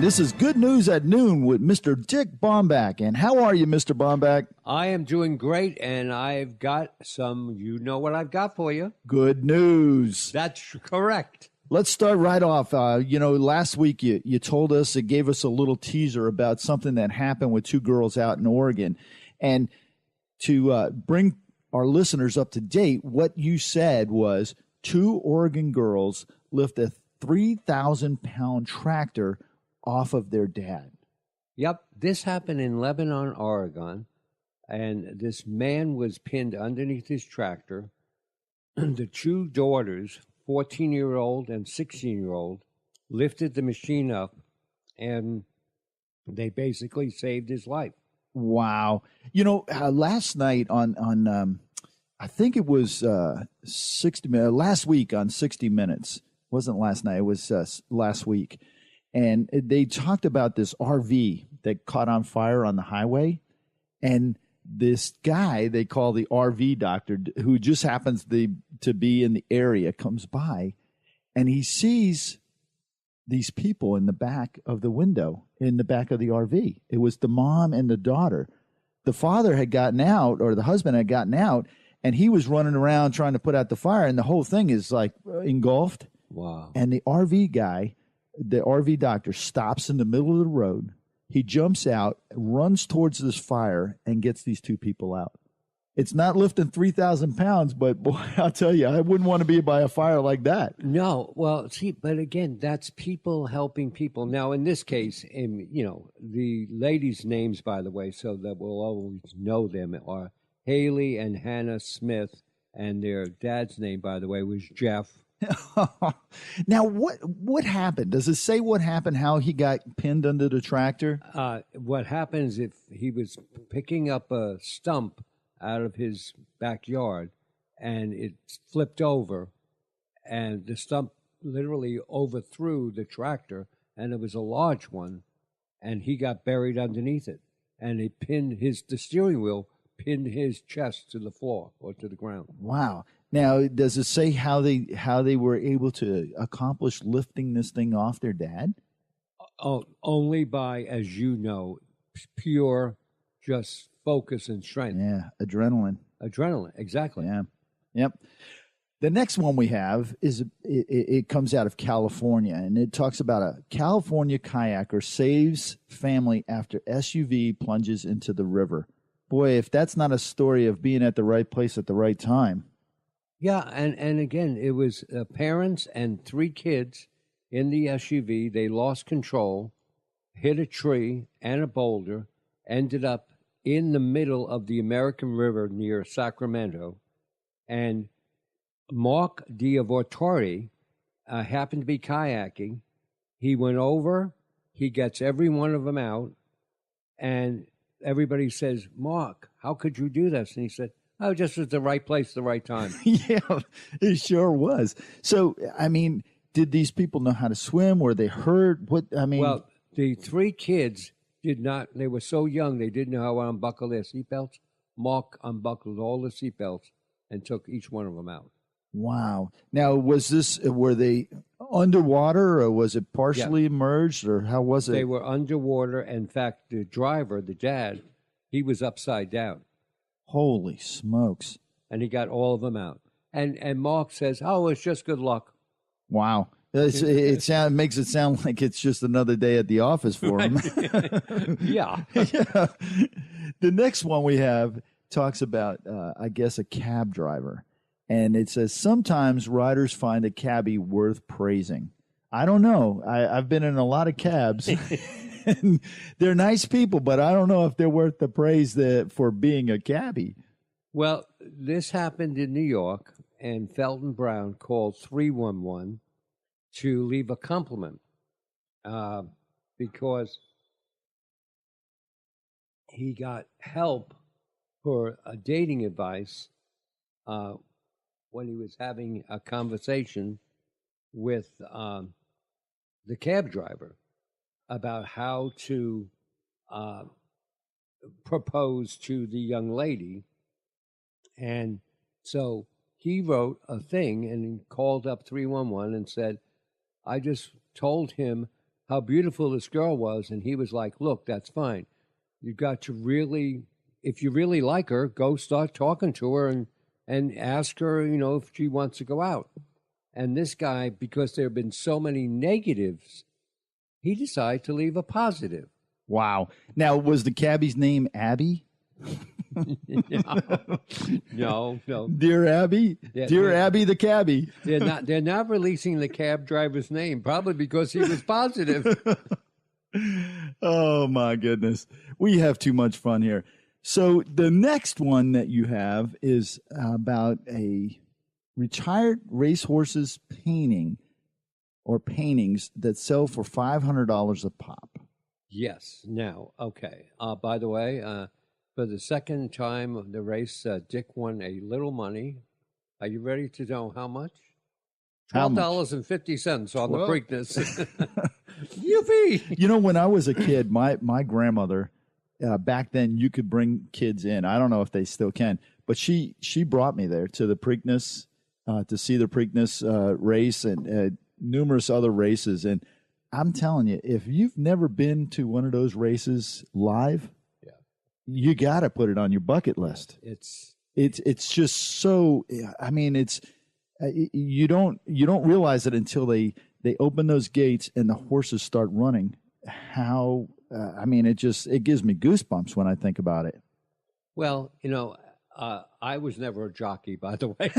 This is Good News at Noon with Mr. Dick Baumbach. And how are you, Mr. Baumbach? I am doing great, and I've got some, you know what I've got for you. Good news. That's correct. Let's start right off. Last week you told us, it gave us a little teaser about something that happened with two girls out in Oregon. And to bring our listeners up to date, what you said was two Oregon girls lift a 3,000-pound tractor off of their dad. Yep, this happened in Lebanon, Oregon, and this man was pinned underneath his tractor. The two daughters, 14-year-old and 16-year-old, lifted the machine up, and they basically saved his life. Wow. Last night on I think it was 60 minutes, last week on 60 Minutes. It wasn't last night, it was last week. And they talked about this RV that caught on fire on the highway. And this guy they call the RV doctor, who just happens to be in the area, comes by and he sees these people in the back of the window, in the back of the RV. It was the mom and the daughter. The father had gotten out, or the husband had gotten out, and he was running around trying to put out the fire, and the whole thing is like engulfed. Wow. And the RV guy, the RV doctor, stops in the middle of the road. He jumps out, runs towards this fire, and gets these two people out. It's not lifting 3,000 pounds, but boy, I'll tell you, I wouldn't want to be by a fire like that. No, well, see, but again, that's people helping people. Now, in this case, the ladies' names, by the way, so that we'll always know them, are Haley and Hannah Smith, and their dad's name, by the way, was Jeff. Now, what happened? Does it say what happened, how he got pinned under the tractor? What happens if he was picking up a stump out of his backyard and it flipped over, and the stump literally overthrew the tractor, and it was a large one, and he got buried underneath it, and it the steering wheel pinned his chest to the floor or to the ground. Wow. Now, does it say how they were able to accomplish lifting this thing off their dad? Oh, only by, as you know, pure just focus and strength. Yeah, adrenaline. Adrenaline, exactly. Yeah, yep. The next one we have is it comes out of California, and it talks about a California kayaker saves family after SUV plunges into the river. Boy, if that's not a story of being at the right place at the right time. Yeah, and again, it was parents and three kids in the SUV. They lost control, hit a tree and a boulder, ended up in the middle of the American River near Sacramento. And Mark Diavortori happened to be kayaking. He went over, he gets every one of them out, and everybody says, "Mark, how could you do this?" And he said, "Oh, just at the right place, the right time." Yeah, it sure was. So, did these people know how to swim? Were they hurt? Well, the three kids did not. They were so young, they didn't know how to unbuckle their seatbelts. Mark unbuckled all the seatbelts and took each one of them out. Wow. Now, were they underwater, or was it partially immersed, or how was it? They were underwater. In fact, the driver, the dad, he was upside down. Holy smokes. And he got all of them out. And Mark says, "Oh, it's just good luck." Wow. It makes it sound like it's just another day at the office for him. Yeah. Yeah. The next one we have talks about, I guess, a cab driver. And it says, sometimes riders find a cabbie worth praising. I don't know. I've been in a lot of cabs. And they're nice people, but I don't know if they're worth the praise for being a cabbie. Well, this happened in New York, and Felton Brown called 311 to leave a compliment because he got help for dating advice when he was having a conversation with the cab driver about how to propose to the young lady. And so he wrote a thing and he called up 311 and said, "I just told him how beautiful this girl was, and he was like, "Look, that's fine. You've got to really, if you really like her, go start talking to her and ask her, if she wants to go out." And this guy, because there have been so many negatives, he decided to leave a positive. Wow. Now, was the cabbie's name Abby? No. Dear Abby? Dear Abby the cabbie. They're not releasing the cab driver's name, probably because he was positive. Oh, my goodness. We have too much fun here. So the next one that you have is about a retired racehorses painting or paintings that sell for $500 a pop. Yes. Now, okay. By the way, for the second time of the race, Dick won a little money. Are you ready to know how much? $12.50 on the Preakness. Yippee! When I was a kid, my grandmother, back then you could bring kids in. I don't know if they still can, but she brought me there to the Preakness to see the Preakness race and numerous other races. And I'm telling you, if you've never been to one of those races live, you got to put it on your bucket list. It's just so. I mean, it's you don't realize it until they open those gates and the horses start running. How I mean, it gives me goosebumps when I think about it. Well, I was never a jockey, by the way.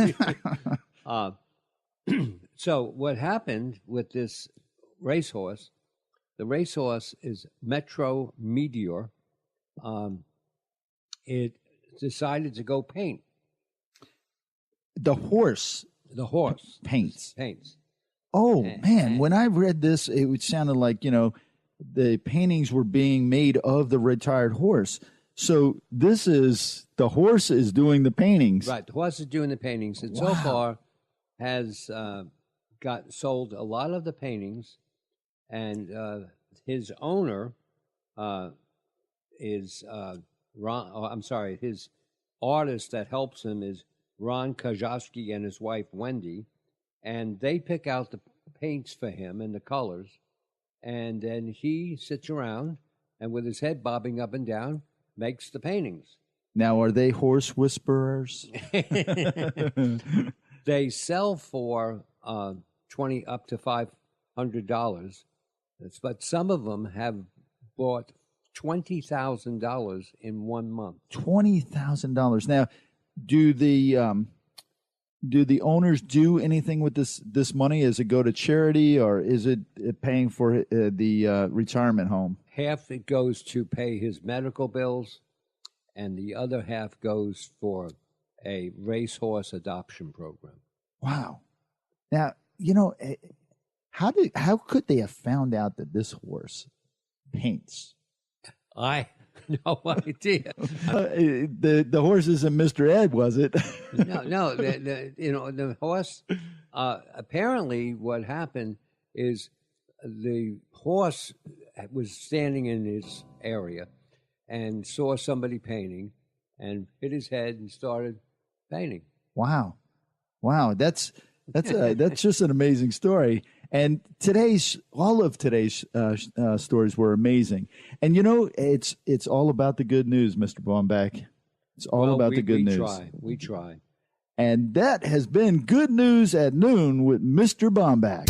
So what happened with this racehorse? The racehorse is Metro Meteor. It decided to go paint. The horse paints. Oh, man. When I read this, it sounded like, the paintings were being made of the retired horse. So this is the horse is doing the paintings. Right. The horse is doing the paintings. And so far has sold a lot of the paintings. And his owner is his artist that helps him is Ron Kajowski and his wife Wendy, and they pick out the paints for him and the colors, and then he sits around and with his head bobbing up and down makes the paintings. Now, are they horse whisperers? They sell for $20 up to $500, but some of them have bought $20,000 in 1 month. $20,000. Now, do the owners do anything with this money? Does it go to charity, or is it paying for the retirement home? Half it goes to pay his medical bills, and the other half goes for a racehorse adoption program. Wow. Now, how could they have found out that this horse paints? I no idea. The horse isn't Mr. Ed, was it? No. The horse. Apparently, what happened is the horse was standing in his area and saw somebody painting, and hit his head and started painting. Wow, that's just an amazing story. And all of today's stories were amazing. And it's all about the good news, Mr. Baumbach. It's all about the good news. We try. And that has been Good News at Noon with Mr. Baumbach.